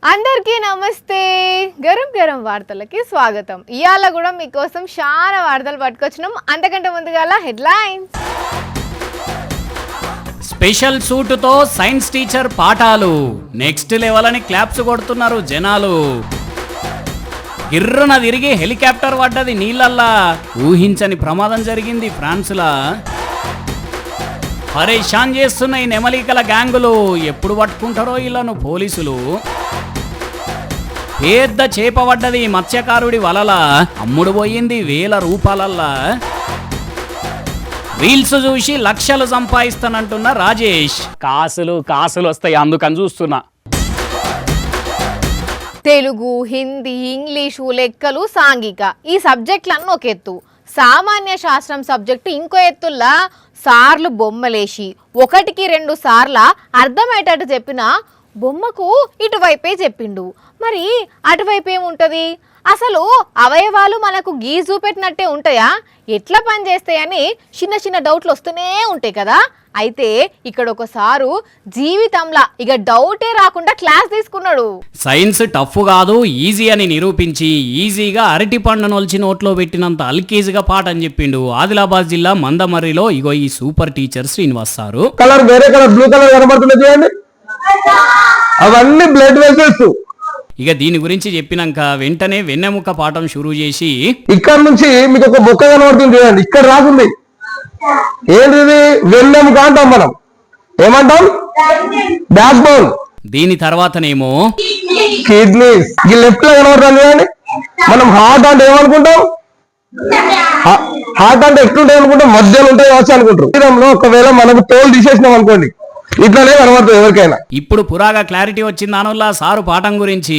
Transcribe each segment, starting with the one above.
అందరికీ నమస్తే. గరం గరం వార్తలకి స్వాగతం. ఇయాల కూడా మీకోసం చాలా వార్తలు పట్టుకొచ్చినాం. అంతకంటే ముందుగాల హెడ్లైన్స్. స్పెషల్ సూటుతో సైన్స్ టీచర్ పాఠాలు, నెక్స్ట్ లెవెల్ అని క్లాప్స్ కొడుతున్నారు జనాలు. గిర్రున తిరిగి హెలికాప్టర్ పడ్డది నీళ్ళల్లా, ఊహించని ప్రమాదం జరిగింది ఫ్రాన్స్లా. పరేషాన్ చేస్తున్న ఈ నెమలికల గ్యాంగులు, ఎప్పుడు పట్టుకుంటారో ఇలాను పోలీసులు. పెద్ద చేప పడ్డది మత్స్యకారుడి వలల, అమ్ముడు పోయింది వేల రూపాయలల్లా. రీల్స్ చూసి లక్షలు సంపాదిస్తానంటున్న రాజేష్. కాసులు వస్తాయి అందుకని చూస్తున్నా. తెలుగు, హిందీ, ఇంగ్లీషు, లెక్కలు, సాంఘిక ఈ సబ్జెక్టులన్నీ ఒక ఎత్తు. సామాన్య శాస్త్రం సబ్జెక్టు ఇంకో ఎత్తుల్లా సార్లు బొమ్మలేసి 1-2 సార్ల అర్థమయ్యేటట్టు చెప్పిన బొమ్మకు ఇటువైపే చెప్పిండు. మరి అటువైపు ఏముంటుంది? అసలు అవయవాలు మనకు గీజు చూపెట్టినట్టే ఉంటాయా? ఎట్లా పనిచేస్తాయని చిన్న డౌట్లు వస్తూనే ఉంటాయి కదా. అయితే ఇక్కడ ఒకసారు జీవితంలో ఇక డౌటే రాకుండా క్లాస్ తీసుకున్నాడు. సైన్స్ టఫ్ కాదు ఈజీ అని నిరూపించి ఈజీగా అరటి పండు నొలిచి నోట్లో పెట్టినంత అల్కేజీగా పాఠం చెప్పిండు. ఆదిలాబాద్ జిల్లా మందమర్రిలో ఇగో ఈ super teacher Srinivas sir. Colour వేరే కలర్ బ్లూ కలర్ కనబడుతుంది చూడండి, అవన్నీ బ్లడ్ వెసల్స్. ఇక దీని గురించి చెప్పినాక వెంటనే వెన్నెముక పాఠం షురూ చేసి, ఇక్కడ నుంచి మీకు ఒక బొక్క కనబడుతుంది చూడండి, ఇక్కడ రాసింది ఏంటిది? వెన్నెముక అంటాం. మనం ఏమంటాం? Back bone. దీని తర్వాతనేమో కిడ్నీస్. ఈ లెఫ్ట్ లో కనబడుతుంది చూడండి. మనం హార్ట్ అంటే ఏమనుకుంటాం? హార్ట్ అంటే ఎట్లుంటాయి అనుకుంటాం? మధ్యలో ఉంటాయి కావచ్చు అనుకుంటారు. శరీరంలో ఒకవేళ మనకు తోలు తీసేసినాం అనుకోండి, ఇట్లానే కనబడుతుంది ఎవరికైనా. ఇప్పుడు పురాగా క్లారిటీ వచ్చింది దానివల్ల సారు పాఠం గురించి.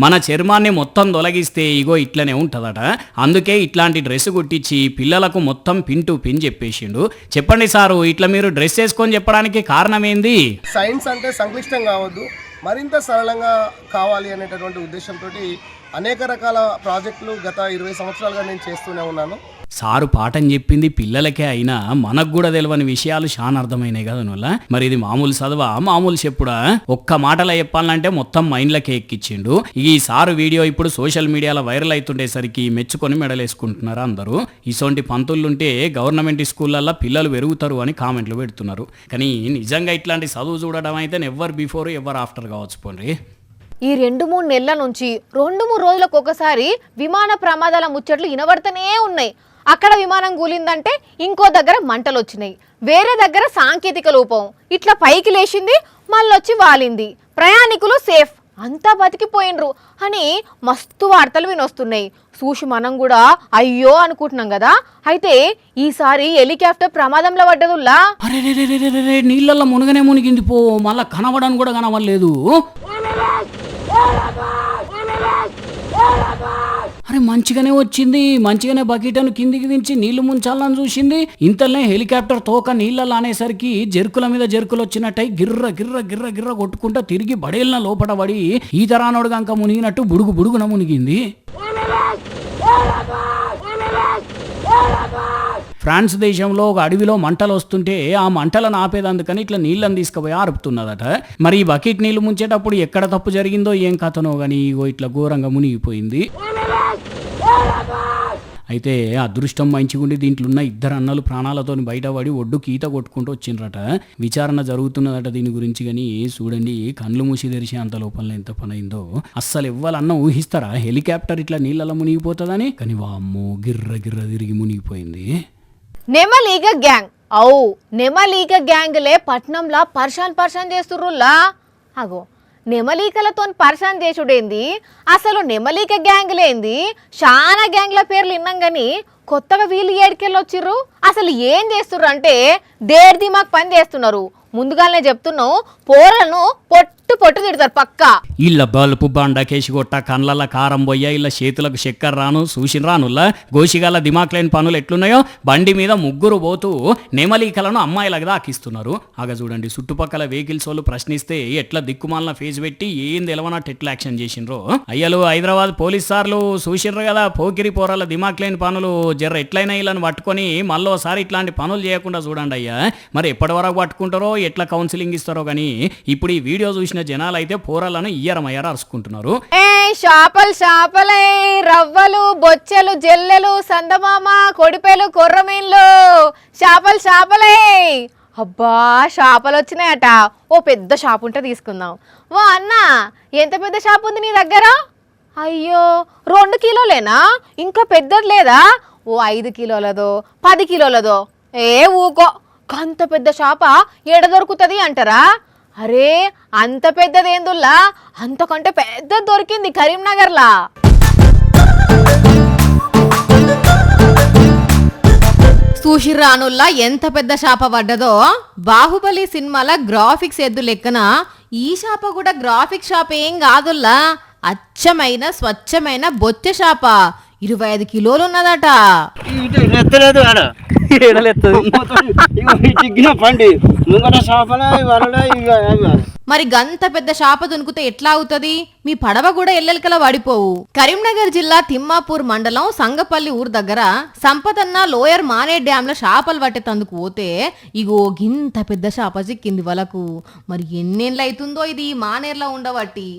మన చర్మాన్ని మొత్తం తొలగిస్తే ఇగో ఇట్లనే ఉంటుందట. అందుకే ఇట్లాంటి డ్రెస్ కుట్టించి పిల్లలకు మొత్తం పిన్ టు పిన్ చెప్పేసిండు. చెప్పండి సారు, ఇట్లా మీరు డ్రెస్ వేసుకొని చెప్పడానికి కారణం ఏంది? సైన్స్ అంటే సంక్లిష్టం కావద్దు, మరింత సరళంగా కావాలి అనేటటువంటి ఉద్దేశంతో అనేక రకాల ప్రాజెక్టులు గత 20 సంవత్సరాలుగా నేను చేస్తూనే ఉన్నాను. సారు పాఠం చెప్పింది పిల్లలకే అయినా మనకు కూడా తెలియని విషయాలు చాలా అర్థమైనాయి కదా నువ్వుల. మరి ఇది మామూలు చదవా, మామూలు చెప్పుడా? ఒక్క మాటలో చెప్పాలంటే మొత్తం మైండ్లకే ఎక్కిచ్చిండు. ఈ సారు వీడియో ఇప్పుడు సోషల్ మీడియాలో వైరల్ అవుతుండేసరికి మెచ్చుకొని మెడలేసుకుంటున్నారు అందరూ. ఇసొంటి పంతులుంటే గవర్నమెంట్ స్కూళ్ళల్లో పిల్లలు పెరుగుతారు అని కామెంట్లు పెడుతున్నారు. కానీ నిజంగా ఇట్లాంటి చదువు చూడడం అయితే ఎవరు బిఫోర్ ఎవరు ఆఫ్టర్ కావచ్చు పోండి. ఈ 2-3 నెలల నుంచి 2-3 రోజులకు ఒకసారి విమాన ప్రమాదాల ముచ్చట్లు వినబడుతూనే ఉన్నాయి. అక్కడ విమానం కూలిందంటే ఇంకో దగ్గర మంటలు వచ్చినాయి, వేరే దగ్గర సాంకేతిక లోపం, ఇట్లా పైకి లేచింది మళ్ళొచ్చి వాలింది, ప్రయాణికులు సేఫ్, అంతా బతికిపోయినరు అని మస్తు వార్తలు వినొస్తున్నాయి. చూసి మనం కూడా అయ్యో అనుకుంటున్నాం కదా. అయితే ఈసారి హెలికాప్టర్ ప్రమాదంలో పడ్డదుల్లా. అరే నీళ్ళల్లో మునిగింది పో, మళ్ళా కనబడని కూడా కనబడలేదు. అరే మంచిగానే వచ్చింది, మంచిగానే బకెట్ అని కిందికి దించి నీళ్లు ముంచాలని చూసింది. ఇంతలోనే హెలికాప్టర్ తోక నీళ్ళలో అనేసరికి జరుకుల మీద జరుకులు వచ్చినట్టయి గిర్ర గిర్ర గిర్ర గిర్ర కొట్టుకుంటా తిరిగి బడేళ్ళ లోపల పడి ఈతరానోడు గంక మునిగినట్టు బుడుగున మునిగింది. ఫ్రాన్స్ దేశంలో ఒక అడవిలో మంటలు వస్తుంటే ఆ మంటలను ఆపేదందుకని ఇట్లా నీళ్ళని తీసుకుపోయి ఆరుపుతున్నదట. మరి ఈ బకెట్ నీళ్లు ముంచేటప్పుడు ఎక్కడ తప్పు జరిగిందో ఏం కథనో గానీ ఇగో ఇట్లా ఘోరంగా మునిగిపోయింది. అయితే అదృష్టం మంచిగుండి దీంట్లో ఉన్న 2 అన్నలు ప్రాణాలతో బయటపడి ఒడ్డుకి ఈత కొట్టుకుంటూ వచ్చిండ్రట. విచారణ జరుగుతున్నదట దీని గురించి. కానీ చూడండి, కళ్ళు మూసి తెరిచి అంత లోపల ఎంత పని అయిందో. అస్సలు ఎవ్వాలన్నా ఊహిస్తారా హెలికాప్టర్ ఇట్లా నీళ్ళలో మునిగిపోతుందని? కానీ వామ్మో గిర్ర గిర్ర తిరిగి మునిగిపోయింది. నెమలీగ గ్యాంగ్ నెమలీగ గ్యాంగ్లే పట్నంలా పర్షాన్ చేస్తుర్రులా. అగో నెమలీకలతో పర్షాన్ చేసుడేంది? అసలు నెమలీక గ్యాంగ్లేంది? చాలా గ్యాంగ్ల పేర్లు విన్నాం కానీ కొత్తగా వీళ్ళు ఏడికెళ్ళి వచ్చిర్రు, అసలు ఏం చేస్తుర్రు అంటే దేర్ దిమాగ్ పని చేస్తున్నారు. ముందుగానే చెప్తున్నావు, పోరలను పొట్టు తిడతారు పక్క. ఇళ్ళ బలుపు బండ కేసి కొట్ట, కండ్ల కారం పోయ్యా, ఇళ్ళ చేతులకు చక్కెర రాను చూసిన రానుల్లా. గోషిగాల దిమాక్ లేని పనులు ఎట్లున్నాయో బండి మీద 3 పోతూ నెమలీకలను అమ్మాయిలకు దాకిస్తున్నారు. ఆగా చూడండి, చుట్టుపక్కల వెహికల్స్ వాళ్ళు ప్రశ్నిస్తే ఎట్లా దిక్కుమాలిన ఫేస్ పెట్టి ఏం తెలవనట్టు ఎట్లా యాక్షన్ చేసిండ్రో. అయ్యలు హైదరాబాద్ పోలీస్ సార్లు చూసిండ్రు కదా పోకిరి పోరాల దిమాక్ లేని పనులు. జర్ర ఎట్లయినా వీళ్ళని పట్టుకొని మళ్ళోసారి ఇట్లాంటి పనులు చేయకుండా చూడండి అయ్యా. మరి ఎప్పటి వరకు పట్టుకుంటారో ఎట్లా కౌన్సిలింగ్ ఇస్తారో కానీ ఇప్పుడు ఈ వీడియో చూసిన జనాలు అయితే పోరలను ఇయ్యరమయ్యారు అరుచుకుంటున్నారు. ఏ చేపలు చేపలే, రవ్వలు బొచ్చెలు జల్లెలు సందమామ కొడిపేలు కొర్రమీన్లు, చేపలు చేపలే. అబ్బా చేపలు వచ్చినాయట. ఓ పెద్ద షాప్ ఉంటే తీసుకుందాం. వా అన్న, ఎంత పెద్ద షాప్ ఉంది నీ దగ్గర? అయ్యో 2 కిలోలేనా? ఇంకా పెద్దది లేదా? ఓ 5 కిలోలదో 10 కిలోలదో? ఏ ఊకో, అంత పెద్ద షాప ఎడ దొరుకుతుంది అంటారా? అరే అంత పెద్దదేందుల్లా, అంతకంటే పెద్ద దొరికింది కరీంనగర్లా. చూసిర్రానుల్లా ఎంత పెద్ద షాప పడ్డదో. బాహుబలి సినిమాల గ్రాఫిక్స్ ఎద్దు లెక్కన ఈ షాప కూడా గ్రాఫిక్ షాప్ ఏం కాదుల్లా, అచ్చమైన స్వచ్ఛమైన బొచ్చే షాప. 25 కిలోలు ఉన్నదట. మరి గంత పెద్ద షాప దునుకుతే ఎట్లా అవుతుంది? మీ పడవ కూడా ఎల్లెలకల పడిపోవు. కరీంనగర్ జిల్లా తిమ్మాపూర్ మండలం సంగపల్లి ఊరు దగ్గర సంపదన్న లోయర్ మానే డ్యామ్ లో చేపలు పట్టేతందుకు పోతే ఇగో గింత పెద్ద చేప చిక్కింది వాళ్ళకు. మరి ఎన్నేళ్ళు అవుతుందో ఇది మానేర్లో ఉండబట్టి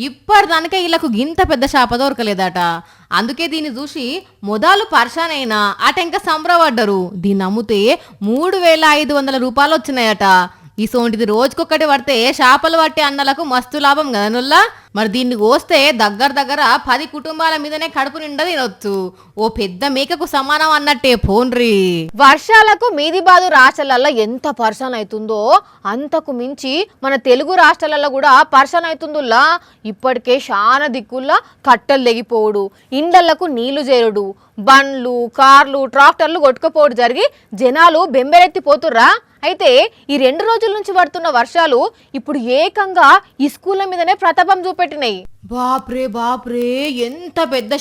ఇప్పటిదానికే వీళ్ళకు గింత పెద్ద చేప దొరకలేదట. అందుకే దీన్ని చూసి మొదలు పర్షానైనా అటెంక సంబరపడ్డరు. దీన్ని అమ్ముతే 3,500 రూపాయలు వచ్చినాయట. ఇసోంటిది రోజుకొక్కటి పడితే చేపలు పట్టే అన్నలకు మస్తు లాభం కదా నుల్లా. మరి దీన్ని కోస్తే దగ్గర 10 కుటుంబాల మీదనే కడుపు నిండా తినొచ్చు. ఓ పెద్ద మేకకు సమానం అన్నట్టే పోన్రి. వర్షాలకు మీది బాదు రాష్ట్రాలలో ఎంత పర్సన్ అవుతుందో అంతకు మించి మన తెలుగు రాష్ట్రాలలో కూడా పర్సన్ అవుతుందిలా. ఇప్పటికే చాలా దిక్కుల్లా కట్టలు తెగిపోవుడు, ఇండ్లకు నీళ్లు చేరుడు, బండ్లు కార్లు ట్రాక్టర్లు కొట్టుకుపోవడం జరిగి జనాలు బెంబెరెత్తిపోతుర్రా. అయితే ఈ 2 రోజుల నుంచి పడుతున్న వర్షాలు ఇప్పుడు ఏకంగా ఈ స్కూళ్ళ మీదనే ప్రతాపం చూపెట్టినాయి. బాప్రే బాప్రే, ఎంత పెద్ద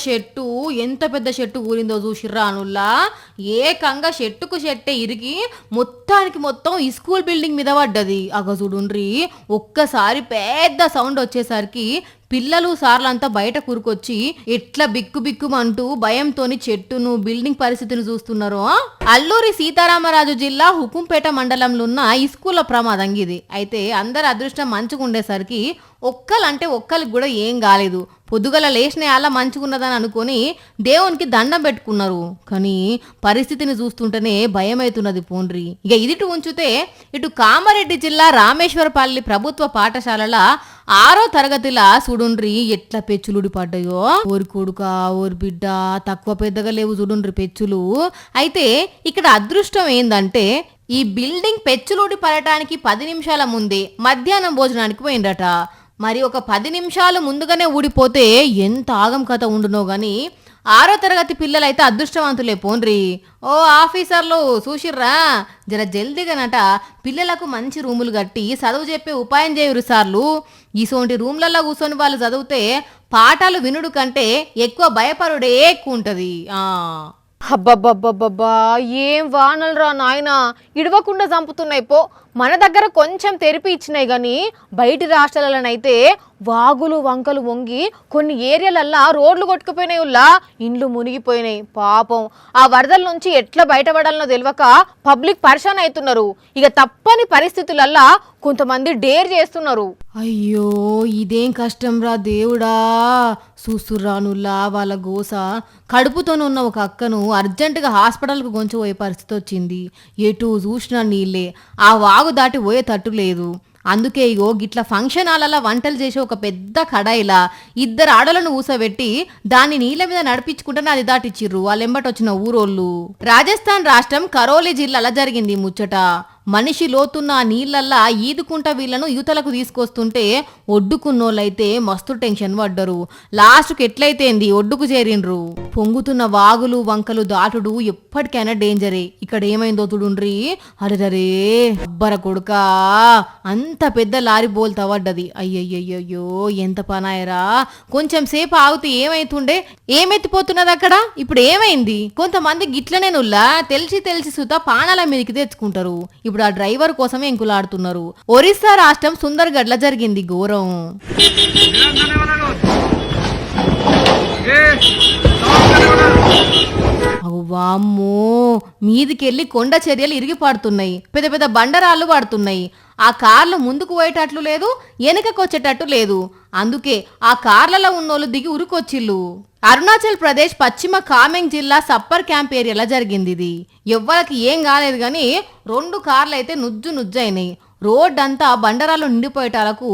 చెట్టు కూలిందో చూసిర్రా అనుల్లా. ఏకంగా చెట్టుకు చెట్టే ఇరిగి మొత్తం ఈ స్కూల్ బిల్డింగ్ మీద పడ్డది. అగ చూడుండ్రి, ఒక్కసారి పెద్ద సౌండ్ వచ్చేసరికి పిల్లలు సార్లంతా బయట కూరుకొచ్చి ఎట్లా బిక్కుమంటూ భయంతోని చెట్టును బిల్డింగ్ పరిస్థితిని చూస్తున్నారు. అల్లూరి సీతారామరాజు జిల్లా హుకుంపేట మండలంలో ఉన్న ఈ స్కూల్లో ప్రమాదం ఇది. అయితే అందరి అదృష్టం మంచుకుండేసరికి ఒక్కరికి కూడా ఏం కాలేదు. పొద్దుగల లేచిన అలా మంచుకున్నదని అనుకొని దేవునికి దండం పెట్టుకున్నారు. కానీ పరిస్థితిని చూస్తుంటేనే భయమవుతున్నది పోన్రి. ఇక ఇదిటు ఉంచితే ఇటు కామారెడ్డి జిల్లా రామేశ్వరపల్లి ప్రభుత్వ పాఠశాలల 6వ తరగతిలా చూడుండ్రి ఎట్లా పెచ్చులుడి పడ్డాయో. ఓరి కొడుక ఓరి బిడ్డ, తక్కువ పెద్దగా లేవు చూడుండ్రి పెచ్చులు. అయితే ఇక్కడ అదృష్టం ఏందంటే ఈ బిల్డింగ్ పెచ్చులుడి పడటానికి 10 నిమిషాల ముందే మధ్యాహ్నం భోజనానికి పోయిందట. మరి ఒక 10 నిమిషాలు ముందుగానే ఊడిపోతే ఎంత ఆగం కథ ఉండునో గాని 6వ తరగతి పిల్లలైతే అదృష్టవంతులే పోన్రి. ఓ ఆఫీసర్లు చూసిర్రా, జర జల్దీగానట పిల్లలకు మంచి రూములు కట్టి చదువు చెప్పే ఉపాయం చేయురు సార్లు. ఈసోంటి రూమ్లలో కూర్చొని వాళ్ళు చదివితే పాఠాలు వినుడు కంటే ఎక్కువ భయపడుడే ఎక్కువ ఉంటుంది. అబ్బబ్బబ్బబ్బబ్బా, ఏం వానలు రా నాయన, ఇడవకుండా చంపుతున్నాయి పో. మన దగ్గర కొంచెం తెరిపి ఇచ్చినాయి కానీ బయటి రాష్ట్రాలనైతే వాగులు వంకలు వంగి కొన్ని ఏరియాలల్లా రోడ్లు కొట్టుకుపోయినాయి, ఇండ్లు మునిగిపోయినాయి. పాపం ఆ వరదల నుంచి ఎట్లా బయటపడాలనో తెలియక పబ్లిక్ పరేషాన్ అవుతున్నారు. ఇక తప్పని పరిస్థితులల్లా కొంతమంది డేర్ చేస్తున్నారు. అయ్యో ఇదేం కష్టం రా దేవుడా. చూస్తుర్రానుల్లా వాళ్ళ గోస. కడుపుతోనున్న ఒక అక్కను అర్జెంటుగా హాస్పిటల్కు కొంచెం పోయే పరిస్థితి వచ్చింది. ఎటు చూసినా నీళ్ళే, ఆ వాగు దాటి పోయేటట్టు లేదు. అందుకే ఇగో గిట్ల ఫంక్షన్ హాలలో వంటలు చేసి ఒక పెద్ద కడాయిలా 2 ఆడలను ఊసబెట్టి దాన్ని నీళ్ళ మీద నడిపించుకుంటే అది దాటిచ్చిర్రు వాళ్ళెంబటి వచ్చిన ఊరోళ్ళు. రాజస్థాన్ రాష్ట్రం కరోలి జిల్లాలో జరిగింది ముచ్చట. మనిషి లోతున్న నీళ్ళల్లా ఈదుకుంటా వీళ్ళను యువతలకు తీసుకొస్తుంటే ఒడ్డుకున్నోళ్ళైతే మస్తు టెన్షన్ పడ్డరు. లాస్ట్కి ఎట్లయితేంది ఒడ్డుకు చేరిండ్రు. పొంగుతున్న వాగులు వంకలు దాటుడు ఎప్పటికైనా డేంజరే. ఇక్కడ ఏమైందో చూడుండ్రి. అరెరే అబ్బర కొడుకా, అంత పెద్ద లారీ బోల్తా పడ్డది. అయ్యయ్యయ్యో ఎంత పనాయరా. కొంచెం సేపు ఆగితే ఏమైతుండే, ఏమెత్తిపోతున్నది అక్కడ. ఇప్పుడు ఏమైంది? కొంతమంది గిట్లనేనుల్లా తెలిసి సుతా పానాల మీదకి తెచ్చుకుంటారు. ఇప్పుడు ఆ డ్రైవర్ కోసమే ఎంకులాడుతున్నారు. ఒరిస్సా రాష్ట్రం సుందర్గఢ్ల జరిగింది ఘోరం. వామ్మో, మీదికెళ్ళి కొండ చర్యలు ఇరిగి పడుతున్నాయి, పెద్ద పెద్ద బండరాళ్ళు పడుతున్నాయి. ఆ కార్లు ముందుకు పోయేటట్లు లేదు, వెనకకు వచ్చేటట్టు లేదు. అందుకే ఆ కార్లలో ఉన్నోళ్ళు దిగి ఉరికొచ్చిళ్ళు. అరుణాచల్ ప్రదేశ్ పశ్చిమ కామెంగ్ జిల్లా సప్పర్ క్యాంప్ ఏరియాలో జరిగింది ఇది. ఎవ్వరికి ఏం కాలేదు కానీ 2 కార్లు అయితే నుజ్జైనాయి. రోడ్డంతా బండరాలు నిండిపోయేటాలకు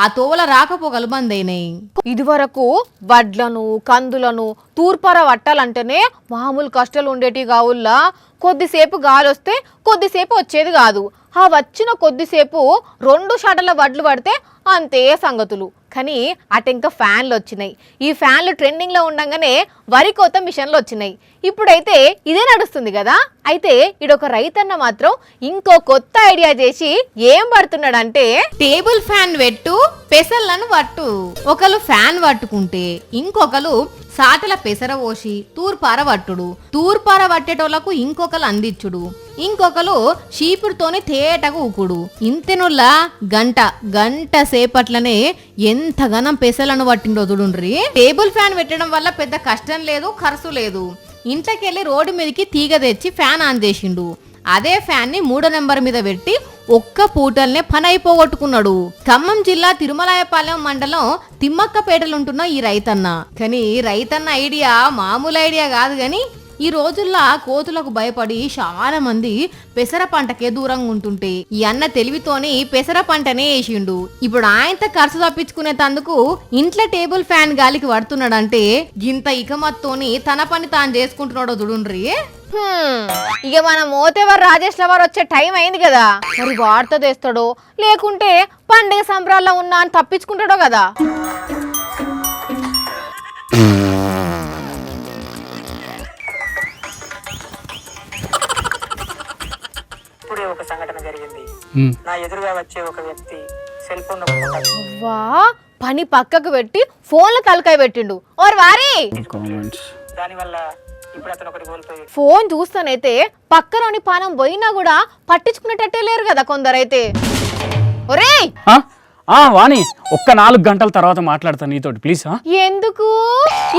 ఆ తోవల రాకపోగలు బంద్ అయినాయి. ఇదివరకు వడ్లను కందులను తూర్పార పట్టాలంటేనే మామూలు కష్టాలు ఉండేటివి కావుల్లా. కొద్దిసేపు గాలొస్తే కొద్దిసేపు వచ్చేది కాదు. ఆ వచ్చిన కొద్దిసేపు 2 షాటల వడ్లు పడితే అంతే సంగతులు. కానీ అటెంక ఫ్యాన్లు వచ్చినాయి. ఈ ఫ్యాన్లు ట్రెండింగ్లో ఉండగానే వరి కోత మిషన్లు వచ్చినాయి. ఇప్పుడైతే ఇదే నడుస్తుంది కదా. అయితే ఇడొక రైతన్న మాత్రం ఇంకో కొత్త ఐడియా చేసి ఏం పడుతున్నాడంటే టేబుల్ ఫ్యాన్ పెట్టు పెసర్లను పట్టు. ఒకరు ఫ్యాన్ పట్టుకుంటే ఇంకొకరు సాటల పెసర పోసి తూర్పార పట్టుడు. తూర్పార పట్టేటోళ్లకు ఇంకొకరు అందించుడు. ఇంకొకరు షీపుడుతోనే తేటగా ఊకుడు. ఇంతెనుల్లా గంట సేపట్లనే ఎంతగానం పెసలను పట్టిండో చూడుండ్రి. టేబుల్ ఫ్యాన్ పెట్టడం వల్ల పెద్ద కష్టం లేదు, ఖర్చు లేదు. ఇంట్లోకెళ్ళి రోడ్డు మీదకి తీగ తెచ్చి ఫ్యాన్ ఆన్ చేసిండు. అదే ఫ్యాన్ ని 3వ నెంబర్ మీద పెట్టి ఒక్క పూటల్నే పని అయిపోగొట్టుకున్నాడు. ఖమ్మం జిల్లా తిరుమలాయపాలెం మండలం తిమ్మక్కపేటలుంటున్న ఈ రైతన్న. కానీ రైతన్న ఐడియా మామూలు ఐడియా కాదు గాని ఈ రోజుల్లో కోతులకు భయపడి చాలా మంది పెసర పంటకే దూరంగా ఉంటుంటే ఈ అన్న తెలివితోని పెసర పంటనే వేసిండు. ఇప్పుడు ఆయనతో ఖర్చు తప్పించుకునే తందుకు ఇంట్లో టేబుల్ ఫ్యాన్ గాలికి పడుతున్నాడంటే గింత ఇకమత్తోని తన పని తాను చేసుకుంటున్నాడో చూడుండ్రి. ఇక మన మోతేవర్ రాజేష్ లవర్ వచ్చే టైం అయింది కదా. మరి వార్త తెస్తాడో లేకుంటే పండుగ సంబరాల్లో ఉన్నా అని తప్పించుకుంటాడో కదా. ఇప్పుడే ఒక సంఘటన జరిగింది. నా ఎదురుగా వచ్చే ఒక వ్యక్తి సెల్ ఫోన్ వా పని పక్కకు పెట్టి ఫోన్లో తలకాయ పెట్టిండు. ఓర్ వారి దానివల్ల ఇప్పుడు అతను ఒకటి కోల్పోయాడు. ఫోన్ చూస్తానైతే పక్కలోని పానం పోయినా కూడా పట్టించుకునేటట్టే లేరు కదా కొందరైతే. ఒరేయ్ వాణి ఒక్క 4 గంటల తర్వాత మాట్లాడతాను నీతోటి ప్లీజ్. ఎందుకు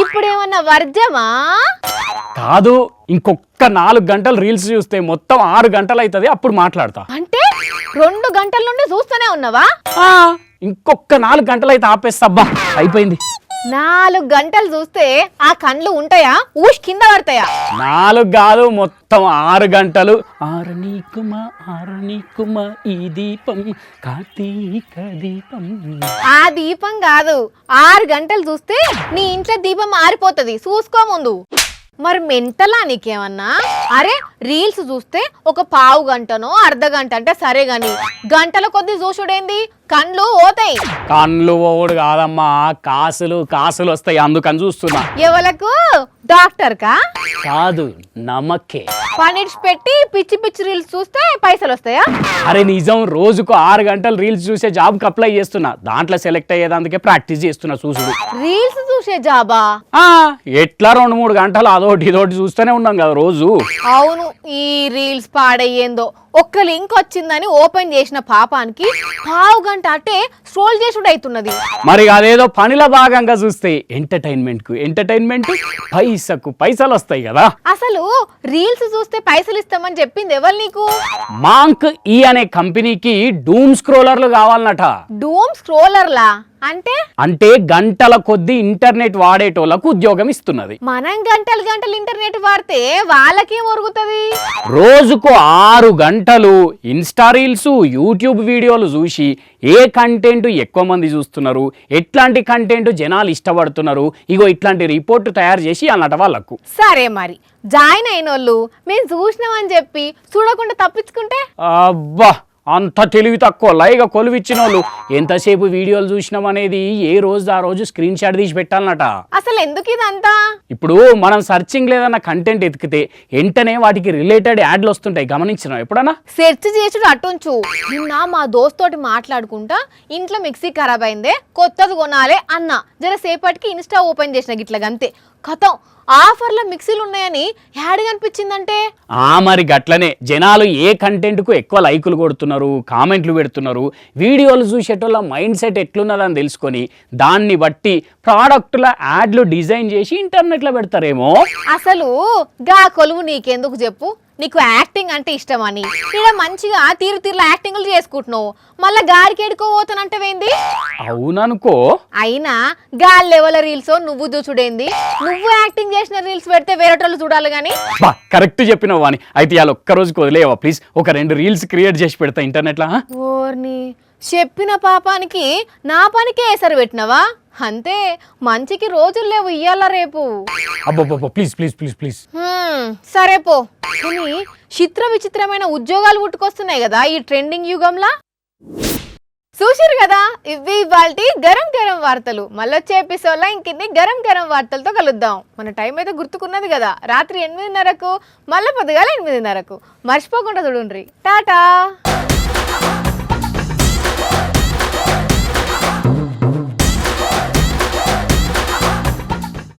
ఇప్పుడేమన్నా వర్జమా? కాదు, ఇంకొక 4 గంటలు రీల్స్ చూస్తే మొత్తం 6 గంటలు అవుతుంది, అప్పుడు మాట్లాడతా. అంటే 2 గంటల నుండి చూస్తూనే ఉన్నావా? ఇంకొక 4 గంటలు అయితే ఆపేస్తా. అబ్బా అయిపోయింది. 4 గంటలు చూస్తే ఆ కండ్లు ఉంటాయా ఊష్ కింద పడతాయా? 4 కాదు మొత్తం 6 గంటలు. ఆరనీకుమా ఈ దీపం కార్తీక దీపం. ఆ దీపం కాదు, 6 గంటలు చూస్తే నీ ఇంట్లో దీపం మారిపోతుంది, చూసుకో ముందు. మరి మెంటలా నీకేమన్నా? అరే రీల్స్ చూస్తే ఒక పావు గంటనో అర్ధ గంట అంటే సరే గాని గంటల కొద్ది చూసుడేంది? కండ్లు పోతాయి. కండ్లు పోవుడు కాదమ్మా, కాసులు వస్తాయి, అందుకని చూస్తున్నా. ఎవలకు? డాక్టర్ కా? కాదు, నమ్మకే. పనిడ్స్ పెట్టి పిచ్చి పిచ్చి రీల్స్ చూస్తే పైసలు వస్తాయా? అరే నిజం, రోజుకు 6 గంటలు రీల్స్ చూసే జాబ్కి అప్లై చేస్తున్నా. దాంట్లో సెలెక్ట్ అయ్యేదానికే ప్రాక్టీస్ చేస్తున్నా చూసుడు. రీల్స్ చూసే జాబా? ఎట్లా 2-3 గంటలు అదోటి ఇదోటి చూస్తూనే ఉన్నాం కదా రోజు. అవును, ఈ రీల్స్ పాడయ్యేందో. ఒక్క లింక్ వచ్చిందని ఓపెన్ చేసిన పాపానికి పావు గంట అట్టే స్క్రోల్ చేసుడు అవుతున్నది. మరి అదేదో పనిలో భాగంగా చూస్తే ఎంటర్టైన్మెంట్ పైసలు వస్తాయి కదా. అసలు రీల్స్ చూస్తే పైసలు ఇస్తామని చెప్పింది ఎవరు నీకు? మాంక్ ఈ అనే కంపెనీకి డూమ్ స్క్రోలర్లు కావాలన్నట. డూమ్ స్క్రోలర్లా అంటే గంటల కొద్ది ఇంటర్నెట్ వాడేటోళ్లకు ఉద్యోగం ఇస్తున్నది. మనం గంటలు ఇంటర్నెట్ వాడితే వాళ్ళకేం ఒరుగుతుంది? రోజుకు 6 గంటలు ఇన్స్టా రీల్స్, యూట్యూబ్ వీడియోలు చూసి ఏ కంటెంట్ ఎక్కువ మంది చూస్తున్నారు, ఎట్లాంటి కంటెంట్ జనాలు ఇష్టపడుతున్నారు, ఇగో ఇట్లాంటి రిపోర్ట్ తయారు చేసి అన్నట వాళ్ళకు. సరే మరి జాయిన్ అయిన వాళ్ళు మేము చూసినామని చెప్పి చూడకుండా తప్పించుకుంటే? అబ్బా అంత తెలివి తక్కువ లైగ కొలువిచ్చిన వాళ్ళు ఎంతసేపు వీడియోలు చూసినాం అనేది ఏ రోజు ఆ రోజు స్క్రీన్ షాట్ తీసి పెట్టాలన్నట. అసలు ఎందుకు ఇదంతా? ఇప్పుడు మనం సర్చింగ్ లేదన్న కంటెంట్ ఎతికితే వెంటనే వాటికి రిలేటెడ్ యాడ్లు వస్తుంటాయి, గమనించినావు ఎప్పుడన్నా? సెర్చ్ చేసుడు అటుంచు. నిన్న మా దోస్తోటి మాట్లాడుకుంటా ఇంట్లో మిక్సీ ఖరాబ్ అయిందే కొత్తది కొనాలే అన్న. జర సేపటికి ఇన్స్టా ఓపెన్ చేసిన గిట్లగంతే. కథం ఆఫర్ల మిక్సీలు ఉన్నాయని యాడ్ కనిపించిందంటే మరి గట్లనే జనాలు ఏ కంటెంట్కు ఎక్కువ లైకులు కొడుతున్నారు, కామెంట్లు పెడుతున్నారు, వీడియోలు చూసేటోళ్ళ మైండ్ సెట్ ఎట్లున్నదని తెలుసుకొని దాన్ని బట్టి ప్రోడక్ట్ల యాడ్లు డిజైన్ చేసి ఇంటర్నెట్లో పెడతారేమో. అసలు గా కొలువు నీకెందుకు చెప్పు, నీకు యాక్టింగ్ అంటే ఇష్టమని ఇక్కడ మంచిగా తీరుల యాక్టింగ్లు చేసుకుంటున్నావు, మళ్ళా గారికి ఎడుకోపోతానంటవేంది? అవుననుకో. అయినా గాలి లెవెల్ రీల్స్ నువ్వు చూడేంది, నువ్వు యాక్టింగ్ చేసిన రీల్స్ పెడితే వేరేటోళ్ళు చూడాలి గాని. కరెక్ట్ చెప్పినావు వాణి. అయితే ఇవాళ ఒక్క రోజుకి వదిలేవా ప్లీజ్, ఒక 2 రీల్స్ క్రియేట్ చేసి పెడతా ఇంటర్నెట్లో. ఓర్ని చెప్పిన పాపానికి నా పనికే ఎసరు పెట్టినవా? అంతే, మంచికి రోజులు లేవు ఇయ్యాల రేపు. అబ్బో ప్లీజ్ ప్లీజ్ ప్లీజ్ ప్లీజ్. సరే పో. కానీ చిత్ర విచిత్రమైన ఉద్యోగాలు పుట్టుకొస్తున్నాయి కదా ఈ ట్రెండింగ్ యుగంలా. చూసిరు కదా, ఇవి ఇవాల్టి గరం గరం వార్తలు. మళ్ళొచ్చే ఎపిసోడ్లో ఇంకిన్ని గరం గరం వార్తలతో కలుద్దాం. మన టైం అయితే గుర్తుకున్నది కదా, రాత్రి 8:30కు, మళ్ళీ పొద్దుగాల 8:30కు. మర్చిపోకుండా చూడుండ్రి. టాటా.